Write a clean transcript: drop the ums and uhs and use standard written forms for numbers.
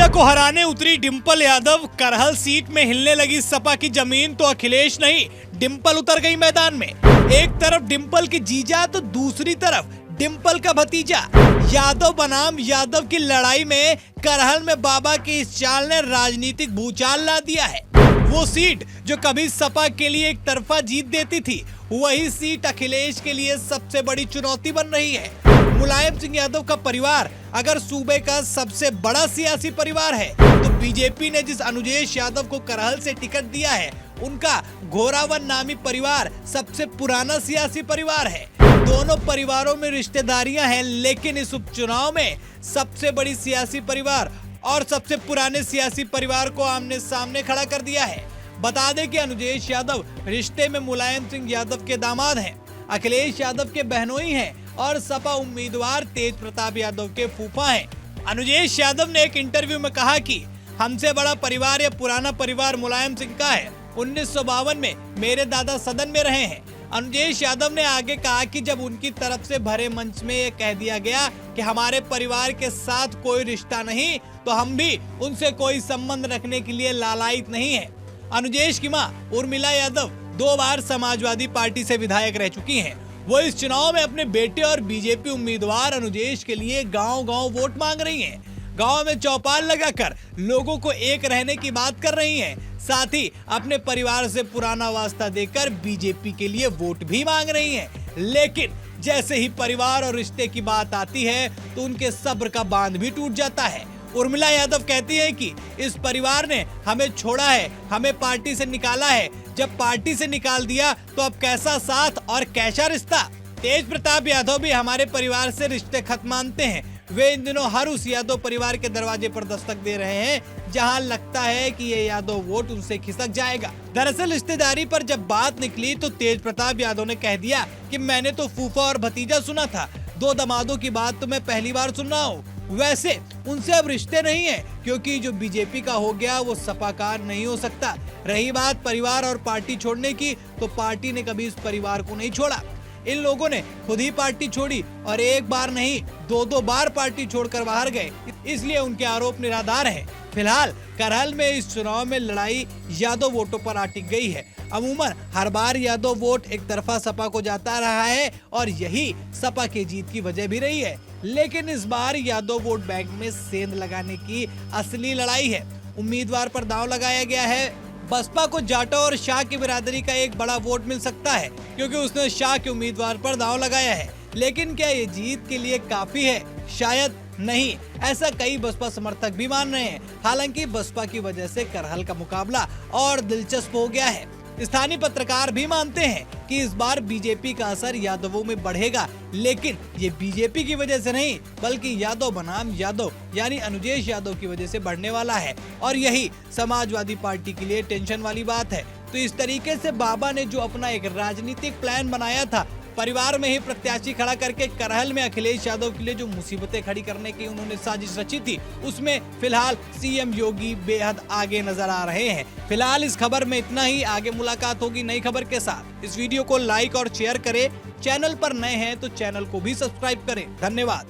भतीजा को हराने उतरी डिंपल यादव। करहल सीट में हिलने लगी सपा की जमीन तो अखिलेश नहीं, डिंपल उतर गई मैदान में। एक तरफ डिंपल की जीजा तो दूसरी तरफ डिंपल का भतीजा यादव बनाम यादव की लड़ाई में करहल में बाबा की इस चाल ने राजनीतिक भूचाल ला दिया है। वो सीट जो कभी सपा के लिए एक तरफा जीत देती थी, वही सीट अखिलेश के लिए सबसे बड़ी चुनौती बन रही है। मुलायम सिंह यादव का परिवार अगर सूबे का सबसे बड़ा सियासी परिवार है, तो बीजेपी ने जिस अनुजेश यादव को करहल से टिकट दिया है, उनका घोरावन नामी परिवार सबसे पुराना सियासी परिवार है। दोनों परिवारों में रिश्तेदारियां हैं, लेकिन इस उपचुनाव में सबसे बड़ी सियासी परिवार और सबसे पुराने सियासी परिवार को आमने सामने खड़ा कर दिया है। बता दें कि अनुजेश यादव रिश्ते में मुलायम सिंह यादव के दामाद हैं, अखिलेश यादव के बहनोई हैं और सपा उम्मीदवार तेज प्रताप यादव के फूफा हैं। अनुजेश यादव ने एक इंटरव्यू में कहा कि हमसे बड़ा परिवार या पुराना परिवार मुलायम सिंह का है। 1952 में मेरे दादा सदन में रहे हैं। अनुजेश यादव ने आगे कहा कि जब उनकी तरफ से भरे मंच में ये कह दिया गया कि हमारे परिवार के साथ कोई रिश्ता नहीं, तो हम भी उनसे कोई संबंध रखने के लिए लालायित नहीं है। अनुजेश की मां उर्मिला यादव 2 बार समाजवादी पार्टी से विधायक रह चुकी हैं। वो इस चुनाव में अपने बेटे और बीजेपी उम्मीदवार अनुजेश के लिए गांव-गांव वोट मांग रही हैं। गांव में चौपाल लगाकर लोगों को एक रहने की बात कर रही हैं। साथ ही अपने परिवार से पुराना वास्ता देकर बीजेपी के लिए वोट भी मांग रही हैं। लेकिन जैसे ही परिवार और रिश्ते की बात आती है, तो उनके सब्र का बांध भी टूट जाता है। उर्मिला यादव कहती है कि इस परिवार ने हमें छोड़ा है, हमें पार्टी से निकाला है। जब पार्टी से निकाल दिया तो अब कैसा साथ और कैसा रिश्ता। तेज प्रताप यादव भी हमारे परिवार से रिश्ते खत्म मानते हैं। वे इन दिनों हर उस यादव परिवार के दरवाजे पर दस्तक दे रहे हैं जहां लगता है कि ये यादव वोट उनसे खिसक जाएगा। दरअसल रिश्तेदारी पर जब बात निकली तो तेज प्रताप यादव ने कह दिया कि मैंने तो फूफा और भतीजा सुना था, 2 दामादों की बात तो मैं पहली बार सुन रहा हूँ। वैसे उनसे अब रिश्ते नहीं है, क्योंकि जो बीजेपी का हो गया वो सपा का नहीं हो सकता। रही बात परिवार और पार्टी छोड़ने की, तो पार्टी ने कभी इस परिवार को नहीं छोड़ा। इन लोगों ने खुद ही पार्टी छोड़ी और एक बार नहीं 2-2 बार पार्टी छोड़कर बाहर गए, इसलिए उनके आरोप निराधार हैं। फिलहाल करहल में इस चुनाव में लड़ाई यादव वोटों पर अटक गई है। अमूमन हर बार यादव वोट एक तरफा सपा को जाता रहा है और यही सपा की जीत की वजह भी रही है। लेकिन इस बार यादव वोट बैंक में सेंध लगाने की असली लड़ाई है। उम्मीदवार पर दांव लगाया गया है। बसपा को जाटो और शाह की बिरादरी का एक बड़ा वोट मिल सकता है, क्योंकि उसने शाह के उम्मीदवार पर दांव लगाया है। लेकिन क्या ये जीत के लिए काफी है? शायद नहीं, ऐसा कई बसपा समर्थक भी मान रहे हैं। हालांकि बसपा की वजह से करहल का मुकाबला और दिलचस्प हो गया है। स्थानीय पत्रकार भी मानते हैं कि इस बार बीजेपी का असर यादवों में बढ़ेगा, लेकिन ये बीजेपी की वजह से नहीं, बल्कि यादव बनाम यादव यानी अनुजेश यादव की वजह से बढ़ने वाला है। और यही समाजवादी पार्टी के लिए टेंशन वाली बात है। तो इस तरीके से बाबा ने जो अपना एक राजनीतिक प्लान बनाया था, परिवार में ही प्रत्याशी खड़ा करके करहल में अखिलेश यादव के लिए जो मुसीबतें खड़ी करने की उन्होंने साजिश रची थी, उसमें फिलहाल सीएम योगी बेहद आगे नजर आ रहे हैं। फिलहाल इस खबर में इतना ही। आगे मुलाकात होगी नई खबर के साथ। इस वीडियो को लाइक और शेयर करें। चैनल पर नए हैं तो चैनल को भी सब्सक्राइब करें। धन्यवाद।